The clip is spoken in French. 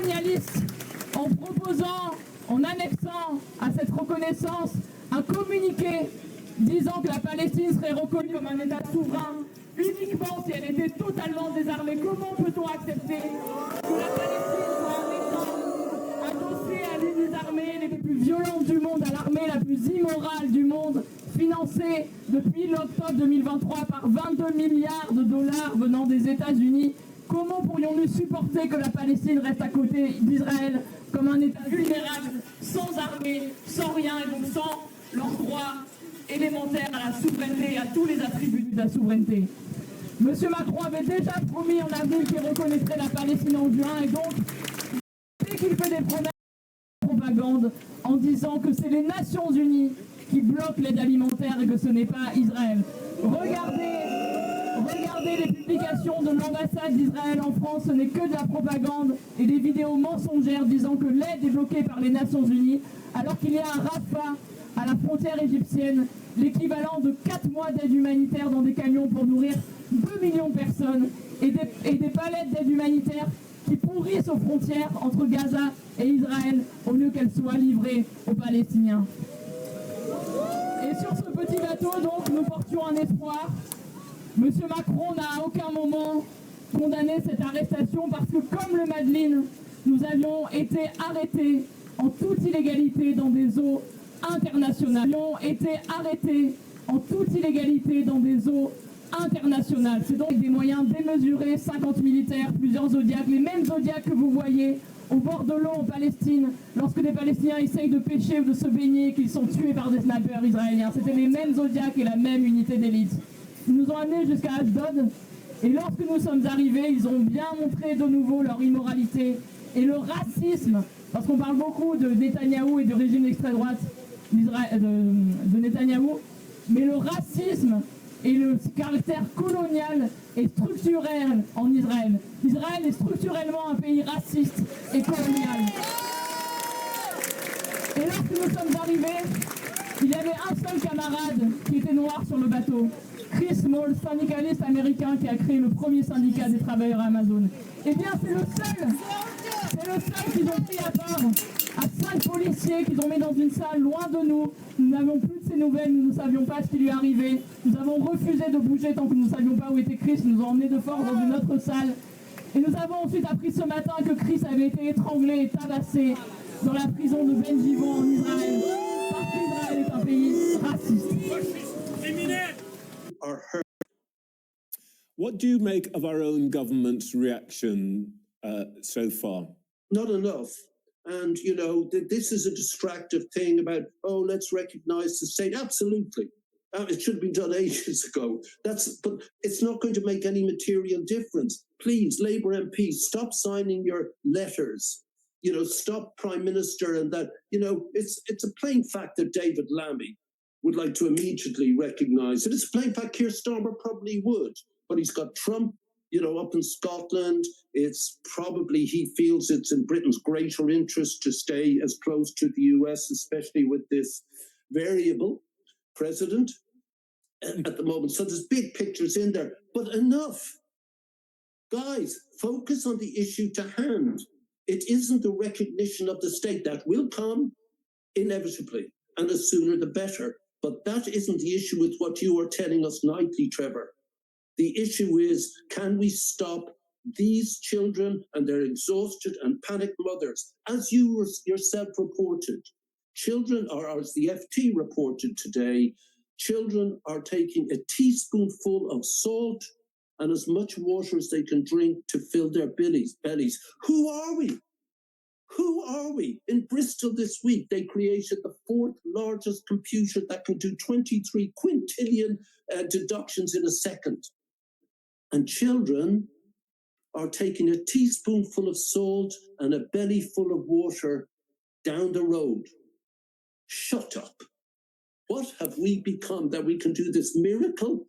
colonialiste en proposant, en annexant à cette reconnaissance un communiqué disant que la Palestine serait reconnue comme un État souverain uniquement si elle était totalement désarmée. Comment peut-on accepter que la Palestine soit un État adossé à l'une des armées les plus violentes du monde, à l'armée la plus immorale du monde, financée depuis l'octobre 2023 par 22 milliards de dollars venant des États-Unis? Comment pourrions-nous supporter que la Palestine reste à côté d'Israël comme un État vulnérable, sans armée, sans rien, et donc sans leurs droits élémentaires à la souveraineté et à tous les attributs de la souveraineté? Monsieur Macron avait déjà promis en avril qu'il reconnaîtrait la Palestine en juin, et donc, dès qu'il fait des promesses de propagande en disant que c'est les Nations Unies qui bloquent l'aide alimentaire et que ce n'est pas Israël. Regardez les publications de l'ambassade d'Israël en France, ce n'est que de la propagande et des vidéos mensongères disant que l'aide est bloquée par les Nations Unies, alors qu'il y a à Rafah, à la frontière égyptienne, l'équivalent de 4 mois d'aide humanitaire dans des camions pour nourrir 2 millions de personnes et des palettes d'aide humanitaire qui pourrissent aux frontières entre Gaza et Israël au lieu qu'elles soient livrées aux Palestiniens. Et sur ce petit bateau, donc, nous portions un espoir. Monsieur Macron n'a à aucun moment condamné cette arrestation parce que, comme le Madeleine, nous avions été arrêtés en toute illégalité dans des eaux internationales. Nous avions été arrêtés en toute illégalité dans des eaux internationales. C'est donc des moyens démesurés, 50 militaires, plusieurs Zodiacs, les mêmes Zodiacs que vous voyez au bord de l'eau en Palestine, lorsque des Palestiniens essayent de pêcher ou de se baigner, qu'ils sont tués par des snipers israéliens. C'était les mêmes Zodiacs et la même unité d'élite. Ils nous ont amenés jusqu'à Ashdod, et lorsque nous sommes arrivés, ils ont bien montré de nouveau leur immoralité et le racisme, parce qu'on parle beaucoup de Netanyahou et du régime d'extrême droite de Netanyahou, mais le racisme et le caractère colonial et structurel en Israël. Israël est structurellement un pays raciste et colonial. Et lorsque nous sommes arrivés, il y avait un seul camarade qui était noir sur le bateau. Chris Small, syndicaliste américain qui a créé le premier syndicat des travailleurs Amazon. Eh bien, c'est le seul qu'ils ont pris à part, à 5 policiers qu'ils ont mis dans une salle loin de nous. Nous n'avions plus de ses nouvelles, nous ne savions pas ce qui lui arrivait. Nous avons refusé de bouger tant que nous ne savions pas où était Chris. Ils nous ont emmenés de force dans une autre salle. Et nous avons ensuite appris ce matin que Chris avait été étranglé et tabassé dans la prison de Ben Gvir en Israël. Parce qu'Israël est un pays raciste. What do you make of our own government's reaction so far? Not enough. And, you know, this is a distractive thing about, oh, let's recognize the state. Absolutely. It should have been done ages ago. But it's not going to make any material difference. Please, Labour MPs, stop signing your letters. You know, stop Prime Minister and that. You know, it's a plain fact that David Lammy would like to immediately recognise it. It's a plain fact Keir Starmer probably would. But he's got Trump, you know, up in Scotland. It's probably, he feels it's in Britain's greater interest to stay as close to the US, especially with this variable president at the moment. So there's big pictures in there, but enough. Guys, focus on the issue to hand. It isn't the recognition of the state that will come inevitably, and the sooner the better. But that isn't the issue with what you are telling us nightly, Trevor. The issue is, can we stop these children and their exhausted and panicked mothers? As you yourself reported, children are, as the FT reported today, children are taking a teaspoonful of salt and as much water as they can drink to fill their bellies. Who are we? Who are we? In Bristol this week, they created the 4th largest computer that can do 23 quintillion deductions in a second. And children are taking a teaspoonful of salt and a belly full of water down the road. Shut up. What have we become that we can do this miracle